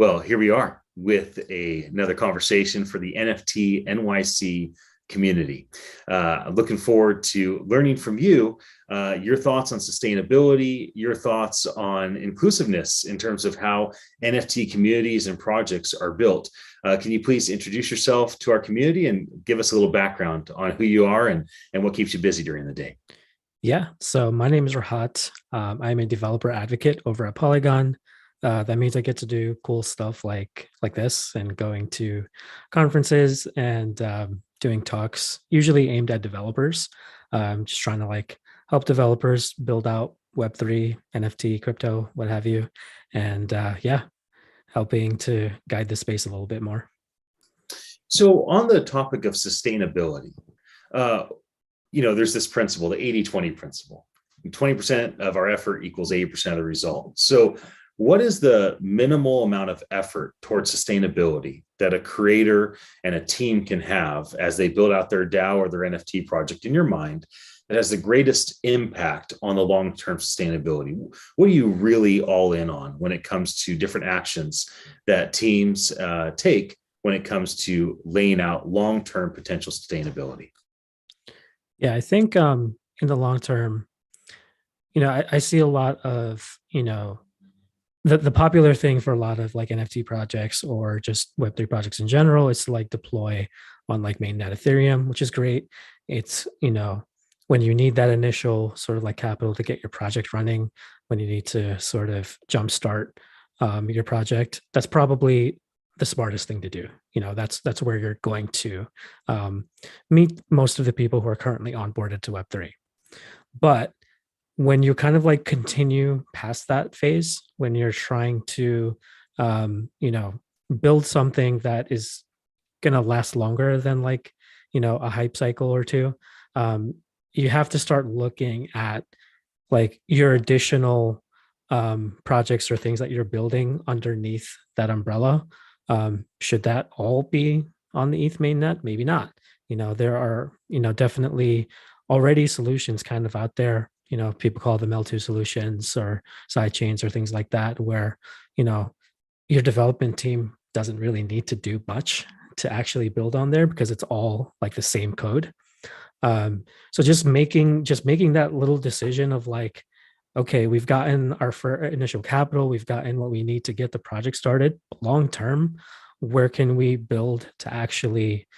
Well, here we are with another conversation for the NFT.NYC community. I'm looking forward to learning from you your thoughts on sustainability, your thoughts on inclusiveness in terms of how NFT communities and projects are built. Can you please introduce yourself to our community and give us a little background on who you are and what keeps you busy during the day? Yeah, so my name is Rahat. I'm a developer advocate over at Polygon. That means I get to do cool stuff like this and going to conferences and doing talks, usually aimed at developers. Just trying to help developers build out Web3, NFT, crypto, what have you, and yeah, helping to guide the space a little bit more. So, on the topic of sustainability, uh, there's this principle, the 80-20 principle. 20% of our effort equals 80% of the result. So, what is the minimal amount of effort towards sustainability that a creator and a team can have as they build out their DAO or their NFT project in your mind that has the greatest impact on the long-term sustainability? What are you really all in on when it comes to different actions that teams take when it comes to laying out long-term potential sustainability? Yeah, I think in the long term, I see a lot of, the popular thing for a lot of NFT projects or just Web3 projects in general is to deploy on mainnet Ethereum, which is great. It's, when you need that initial sort of capital to get your project running, when you need to sort of jumpstart your project, that's probably the smartest thing to do. That's where you're going to meet most of the people who are currently onboarded to Web3. But when you kind of continue past that phase, when you're trying to build something that is going to last longer than a hype cycle or two, you have to start looking at your additional projects or things that you're building underneath that umbrella. Should that all be on the ETH mainnet? Maybe not. There are definitely already solutions kind of out there. People call them L2 solutions or side chains or things like that, where your development team doesn't really need to do much to actually build on there because it's all the same code. So just making that little decision of okay, we've gotten our initial capital, we've gotten what we need to get the project started. Long term, where can we build to actually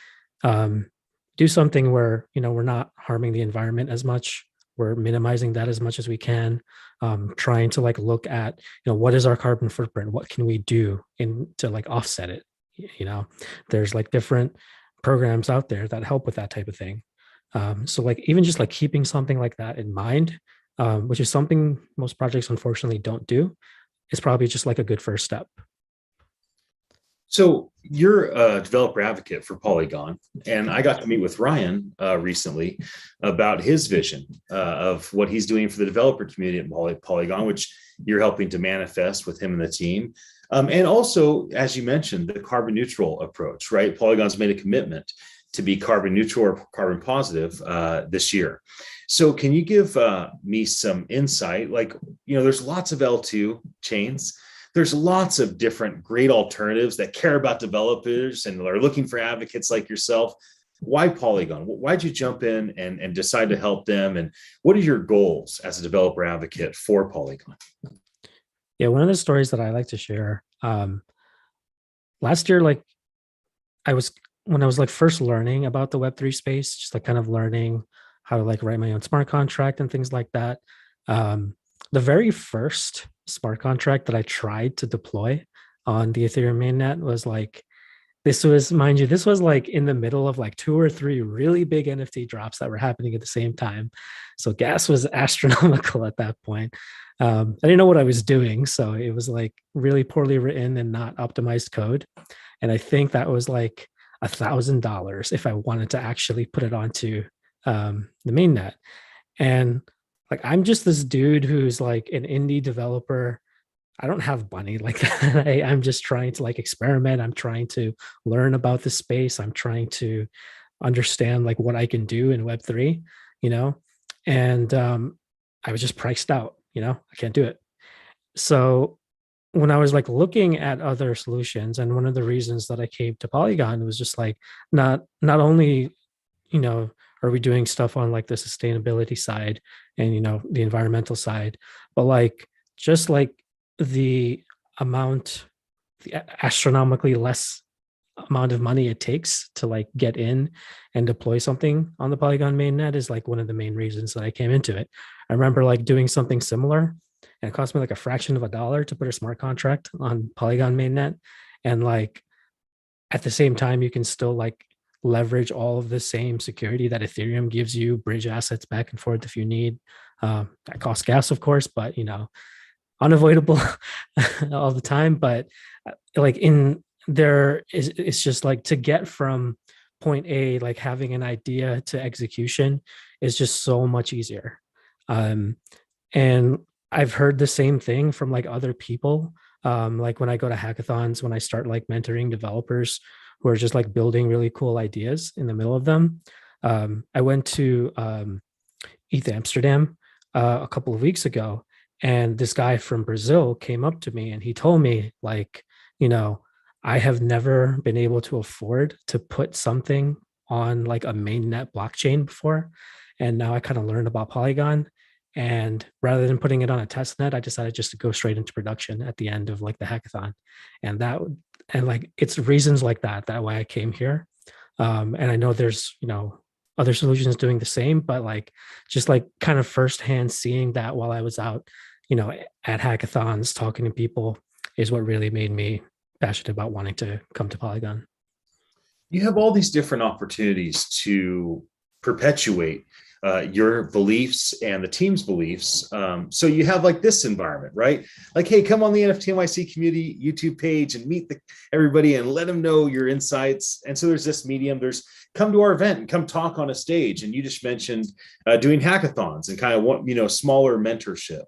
do something where we're not harming the environment as much, we're minimizing that as much as we can, trying to look at what is our carbon footprint, what can we do to offset it. There's different programs out there that help with that type of thing. So even just keeping something like that in mind, which is something most projects unfortunately don't do, is probably just a good first step. So you're a developer advocate for Polygon, and I got to meet with Ryan recently about his vision of what he's doing for the developer community at Polygon, which you're helping to manifest with him and the team. And also, as you mentioned, the carbon neutral approach, right? Polygon's made a commitment to be carbon neutral or carbon positive this year. So can you give me some insight? There's lots of L2 chains. There's lots of different great alternatives that care about developers and are looking for advocates like yourself. Why Polygon? Why'd you jump in and decide to help them? And what are your goals as a developer advocate for Polygon? Yeah, one of the stories that I like to share, last year, I was when I was first learning about the Web3 space, just kind of learning how to write my own smart contract and things like that. The very first smart contract that I tried to deploy on the Ethereum mainnet was this was, mind you, this was in the middle of 2 or 3 really big NFT drops that were happening at the same time. So gas was astronomical at that point. I didn't know what I was doing. So it was really poorly written and not optimized code. And I think that was $1,000 if I wanted to actually put it onto the mainnet. And I'm just this dude who's an indie developer. I don't have money like that. I'm just trying to experiment. I'm trying to learn about the space. I'm trying to understand what I can do in Web3, and I was just priced out, I can't do it. So when I was like looking at other solutions, and one of the reasons that I came to Polygon was just like not only, you know, are we doing stuff on like the sustainability side and, you know, the environmental side, but like just like the amount, the astronomically less amount of money it takes to like get in and deploy something on the Polygon mainnet is like one of the main reasons that I came into it. I remember like doing something similar, and it cost me like a fraction of a dollar to put a smart contract on Polygon mainnet. And like at the same time, you can still like leverage all of the same security that Ethereum gives you, bridge assets back and forth if you need. That costs gas, of course, but you know, unavoidable all the time. But like in there is, it's just like to get from point A, like having an idea to execution is just so much easier. Um, and I've heard the same thing from like other people. Like when I go to hackathons, when I start like mentoring developers who are just like building really cool ideas in the middle of them. I went to ETH Amsterdam a couple of weeks ago, and this guy from Brazil came up to me and he told me, like, you know, I have never been able to afford to put something on like a mainnet blockchain before. And now I kind of learned about Polygon. And rather than putting it on a test net, I decided just to go straight into production at the end of like the hackathon. And that, and like, it's reasons like that, that why I came here. And I know there's, you know, other solutions doing the same, but like, just like kind of firsthand seeing that while I was out, you know, at hackathons, talking to people is what really made me passionate about wanting to come to Polygon. You have all these different opportunities to perpetuate your beliefs and the team's beliefs. So you have like this environment, right? Like, hey, come on the NFT.NYC community YouTube page and meet everybody and let them know your insights. And so there's this medium. There's come to our event and come talk on a stage. And you just mentioned doing hackathons and kind of want, you know, smaller mentorship.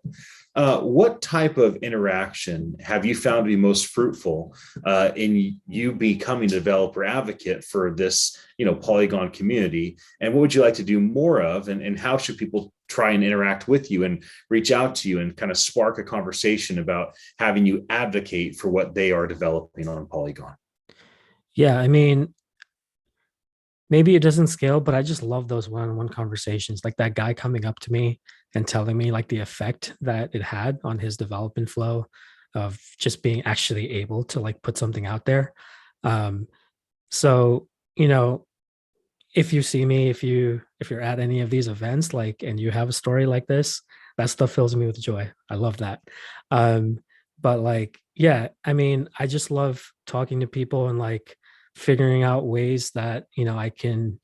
What type of interaction have you found to be most fruitful in you becoming a developer advocate for this, you know, Polygon community? And what would you like to do more of? And how should people try and interact with you and reach out to you and kind of spark a conversation about having you advocate for what they are developing on Polygon? Yeah, I mean, maybe it doesn't scale, but I just love those one-on-one conversations. Like that guy coming up to me and telling me like the effect that it had on his development flow of just being actually able to like put something out there. Um, so, you know, if you see me, if you're at any of these events, like, and you have a story like this, that stuff fills me with joy. I love that. Um, but like, yeah, I mean, I just love talking to people and like figuring out ways that, you know, I can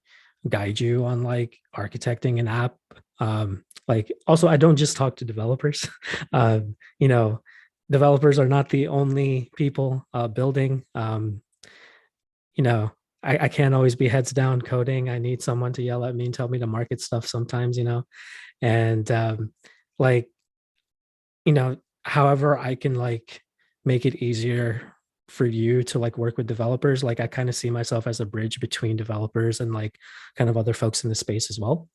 guide you on like architecting an app. Like also, I don't just talk to developers. You know, developers are not the only people building. You know, I can't always be heads down coding. I need someone to yell at me and tell me to market stuff sometimes, you know. And like, you know, however I can like make it easier for you to like work with developers, like I kind of see myself as a bridge between developers and like kind of other folks in the space as well.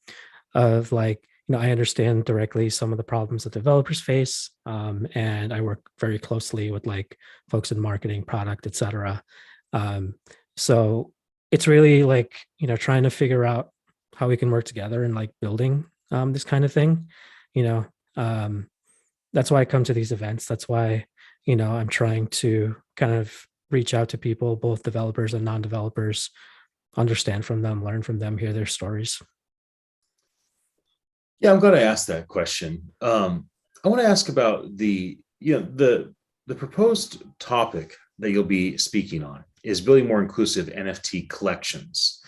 Of like, you know, I understand directly some of the problems that developers face, and I work very closely with like folks in marketing, product, etc. Um, so it's really like, you know, trying to figure out how we can work together and like building this kind of thing, you know. um, that's why I come to these events. That's why, you know, I'm trying to kind of reach out to people, both developers and non-developers, understand from them, learn from them, hear their stories. Yeah, I'm glad I asked that question. I want to ask about the proposed topic that you'll be speaking on is building more inclusive NFT collections.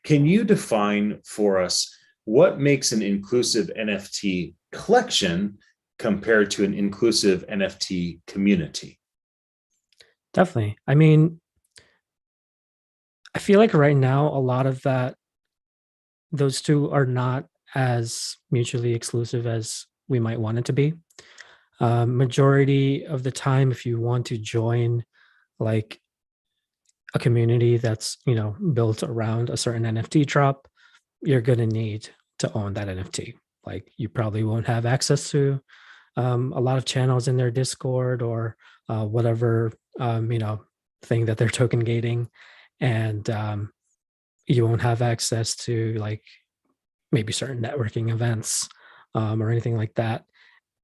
Can you define for us what makes an inclusive NFT collection compared to an inclusive NFT community? Definitely. I mean, I feel like right now a lot of that, those two are not as mutually exclusive as we might want it to be. Majority of the time, if you want to join like a community that's, you know, built around a certain NFT drop, you're going to need to own that NFT. Like you probably won't have access to a lot of channels in their Discord or whatever thing that they're token gating, and you won't have access to like maybe certain networking events or anything like that,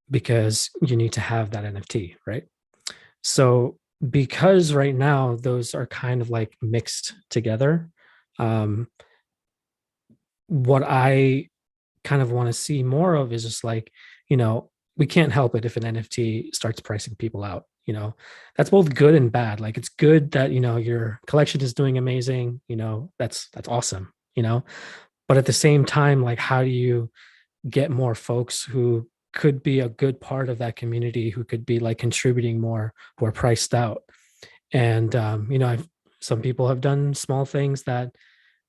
because you need to have that NFT, right? So because right now those are kind of like mixed together, um, what I kind of want to see more of is just like, we can't help it if an NFT starts pricing people out. That's both good and bad. Like it's good that your collection is doing amazing. That's awesome. But at the same time, like how do you get more folks who could be a good part of that community, who could be like contributing more, who are priced out? And some people have done small things that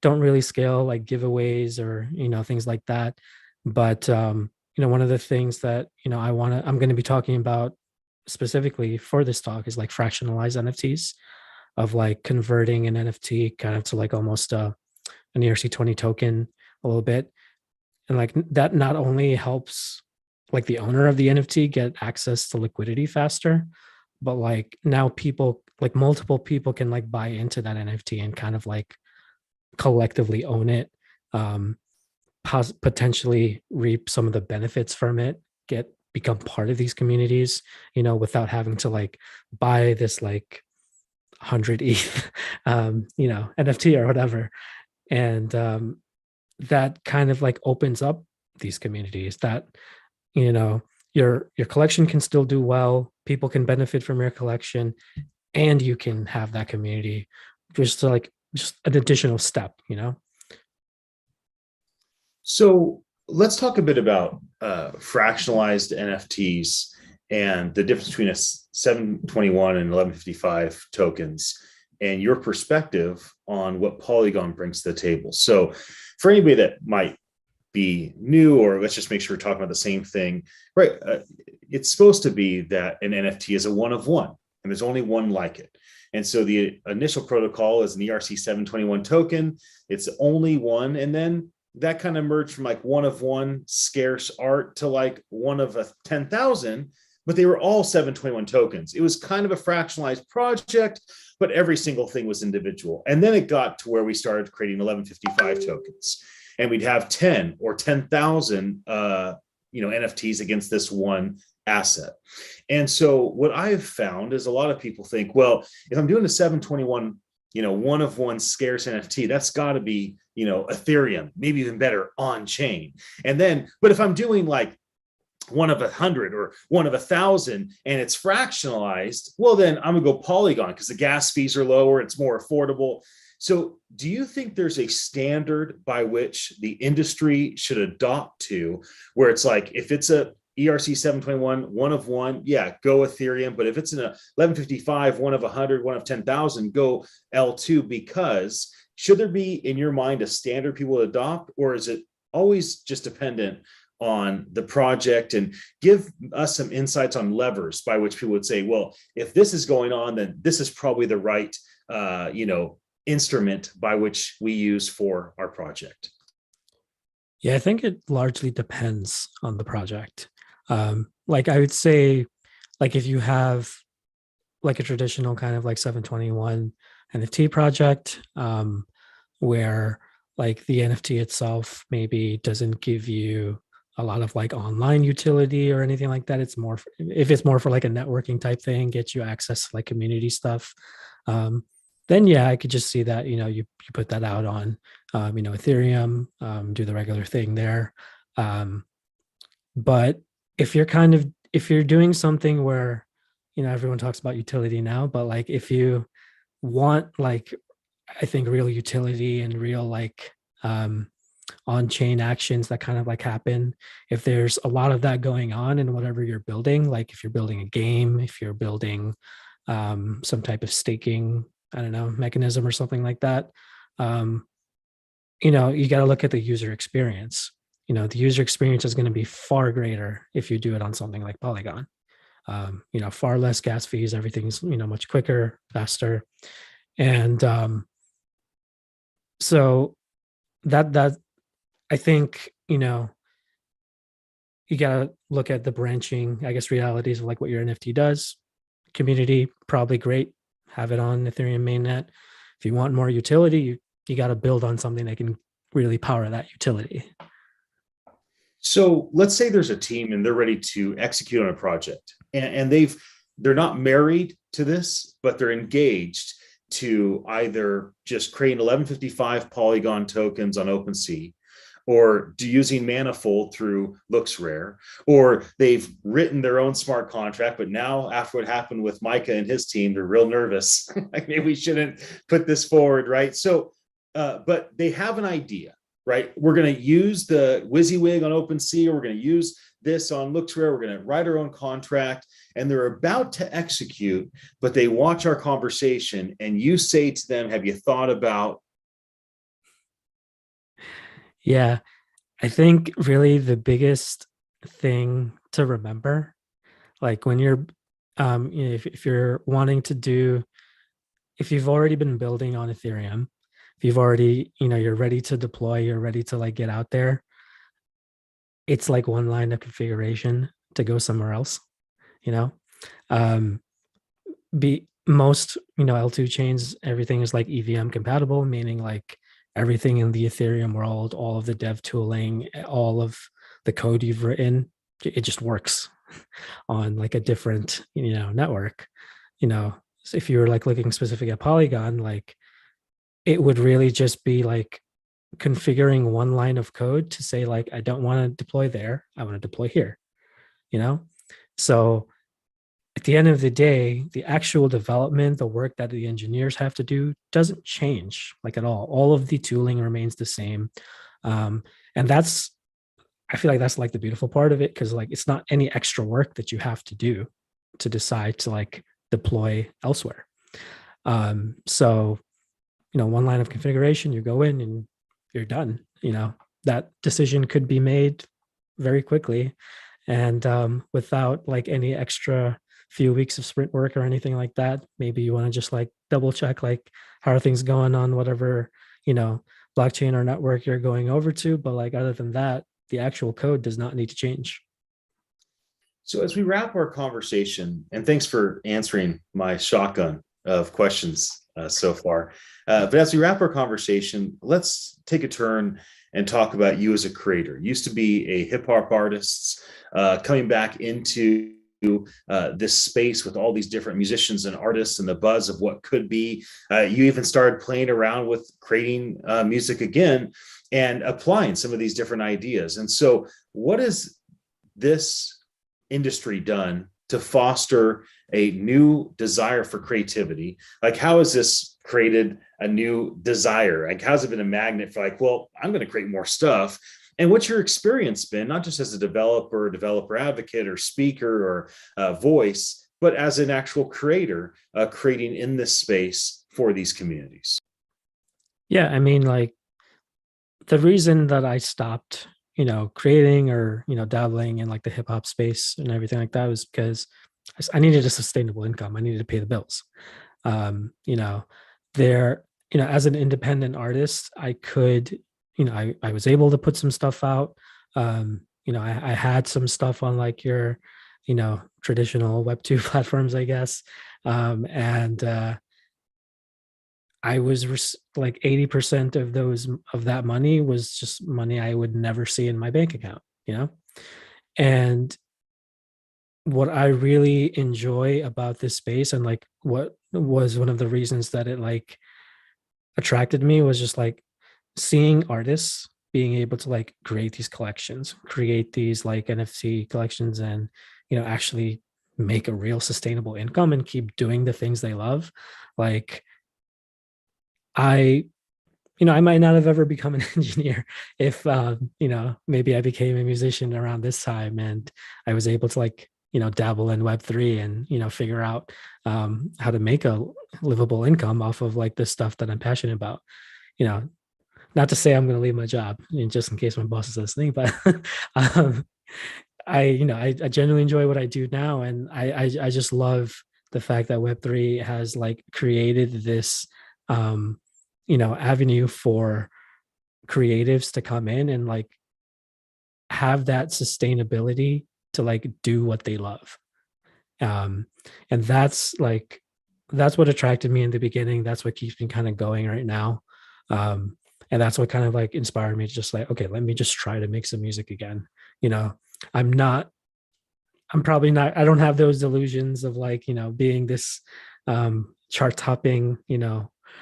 don't really scale, like giveaways or things like that. But one of the things that I'm going to be talking about specifically for this talk is like fractionalized NFTs, of like converting an NFT kind of to like almost an ERC20 token a little bit. And like that not only helps like the owner of the NFT get access to liquidity faster, but like now people, like multiple people, can like buy into that NFT and kind of like collectively own it, um, potentially reap some of the benefits from it, become part of these communities, without having to like buy this like 100 ETH, NFT or whatever. And that kind of like opens up these communities that, your collection can still do well, people can benefit from your collection, and you can have that community, just like just an additional step. So let's talk a bit about fractionalized NFTs and the difference between a 721 and 1155 tokens, and your perspective on what Polygon brings to the table. So for anybody that might be new, or let's just make sure we're talking about the same thing, right? It's supposed to be that an NFT is a one of one, and there's only one like it. And so the initial protocol is an ERC 721 token. It's only one. And then that kind of merged from like one of one scarce art to like one of 10,000, but they were all 721 tokens. It was kind of a fractionalized project, but every single thing was individual. And then it got to where we started creating 1155 tokens, and we'd have 10 or 10,000 NFTs against this one asset. And so what I've found is a lot of people think, well, if I'm doing a 721, one of one scarce NFT, that's got to be, Ethereum, maybe even better on chain. And then, but if I'm doing like one of 100 or one of 1,000 and it's fractionalized, well, then I'm gonna go Polygon because the gas fees are lower, it's more affordable. So do you think there's a standard by which the industry should adopt to, where it's like, if it's a ERC 721, one of one, yeah, go Ethereum. But if it's in a 1155, one of 100, one of 10,000, go L2? Because should there be, in your mind, a standard people adopt, or is it always just dependent on the project? And give us some insights on levers by which people would say, well, if this is going on, then this is probably the right, instrument by which we use for our project. Yeah, I think it largely depends on the project. Like I would say, like if you have like a traditional kind of like 721 NFT project, where like the NFT itself maybe doesn't give you a lot of like online utility or anything like that. It's more if it's more for like a networking type thing, get you access to like community stuff. Then yeah, I could just see that, you put that out on, Ethereum, do the regular thing there. But if you're doing something where, everyone talks about utility now, but like if you want like, I think real utility and real like on-chain actions that kind of like happen, if there's a lot of that going on in whatever you're building, like if you're building a game, if you're building some type of staking, I don't know, mechanism or something like that, you got to look at the user experience. The user experience is going to be far greater if you do it on something like Polygon. Far less gas fees, everything's, much quicker, faster. And so that I think, you got to look at the branching, I guess, realities of like what your NFT does, community, probably great. Have it on Ethereum mainnet. If you want more utility, you got to build on something that can really power that utility. So let's say there's a team and they're ready to execute on a project, and they're not married to this, but they're engaged to either just create 1155 Polygon tokens on OpenSea, or using Manifold through LooksRare, or they've written their own smart contract, but now after what happened with Micah and his team, they're real nervous. Like, maybe we shouldn't put this forward, right? So, but they have an idea, right? We're going to use the WYSIWYG on OpenSea, or we're going to use this on LooksRare. We're going to write our own contract, and they're about to execute, but they watch our conversation, and you say to them, have you thought about? Yeah, I think really the biggest thing to remember, like when you're, if you're wanting to do, if you've already been building on Ethereum, if you've already, you're ready to deploy, you're ready to like get out there, it's like one line of configuration to go somewhere else, um, most, L2 chains, everything is like EVM compatible, meaning like everything in the Ethereum world, all of the dev tooling, all of the code you've written, it just works on like a different, network. So if you were like looking specific at Polygon, like it would really just be like configuring one line of code to say like, I don't want to deploy there, I want to deploy here, So at the end of the day, the actual development, the work that the engineers have to do doesn't change like at all. All of the tooling remains the same. And I feel like that's like the beautiful part of it, because like it's not any extra work that you have to do to decide to like deploy elsewhere. So, one line of configuration, you go in and you're done. That decision could be made very quickly, and without like any extra few weeks of sprint work or anything like that. Maybe you want to just like double check like how are things going on whatever blockchain or network you're going over to, but like other than that, the actual code does not need to change. So as we wrap our conversation, and thanks for answering my shotgun of questions so far, but as we wrap our conversation, let's take a turn and talk about you as a creator. You used to be a hip hop artist, coming back into this space with all these different musicians and artists and the buzz of what could be. You even started playing around with creating music again and applying some of these different ideas. And so what has this industry done to foster a new desire for creativity? Like, how has this created a new desire? Like, how's it been a magnet for like, well, I'm going to create more stuff? And what's your experience been, not just as a developer, developer advocate, or speaker, or voice, but as an actual creator, creating in this space for these communities? Yeah, I mean, like the reason that I stopped, creating or, dabbling in like the hip hop space and everything like that was because I needed a sustainable income. I needed to pay the bills. There, as an independent artist, I could, I was able to put some stuff out. I had some stuff on like your, traditional Web2 platforms, I guess. And I was like 80% of that money was just money I would never see in my bank account, And what I really enjoy about this space, and like what was one of the reasons that it like attracted me, was just like seeing artists being able to like create these collections, create these like NFT collections, and actually make a real sustainable income and keep doing the things they love. Like I might not have ever become an engineer if maybe I became a musician around this time and I was able to like dabble in Web3 and figure out how to make a livable income off of like the stuff that I'm passionate about. Not to say I'm going to leave my job, just in case my boss is listening, but I genuinely enjoy what I do now, and I just love the fact that Web3 has like created this avenue for creatives to come in and like have that sustainability to like do what they love. And that's what attracted me in the beginning. That's what keeps me kind of going right now. And that's what kind of like inspired me to just like, okay, let me just try to make some music again. You know, I'm not, I'm probably not, I don't have those delusions of like, being this chart topping,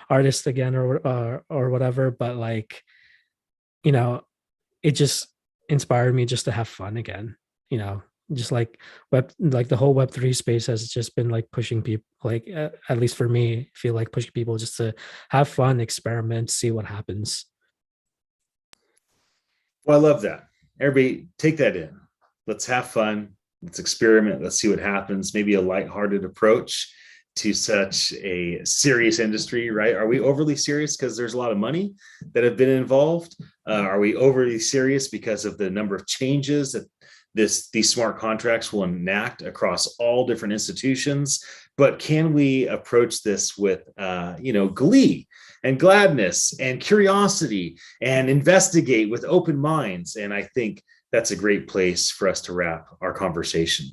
artist again or whatever. But like, you know, it just inspired me just to have fun again, just like the whole Web3 space has just been like pushing people, like at least for me, feel like pushing people just to have fun, experiment, see what happens. Well, I love that. Everybody take that in. Let's have fun. Let's experiment. Let's see what happens. Maybe a lighthearted approach to such a serious industry, right? Are we overly serious because there's a lot of money that have been involved? Are we overly serious because of the number of changes that these smart contracts will enact across all different institutions? But can we approach this with glee and gladness and curiosity and investigate with open minds? And I think that's a great place for us to wrap our conversation.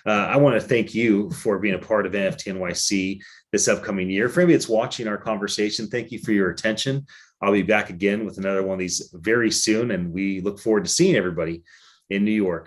I want to thank you for being a part of NFT.NYC this upcoming year. For anybody that's watching our conversation, thank you for your attention. I'll be back again with another one of these very soon, and we look forward to seeing everybody in New York.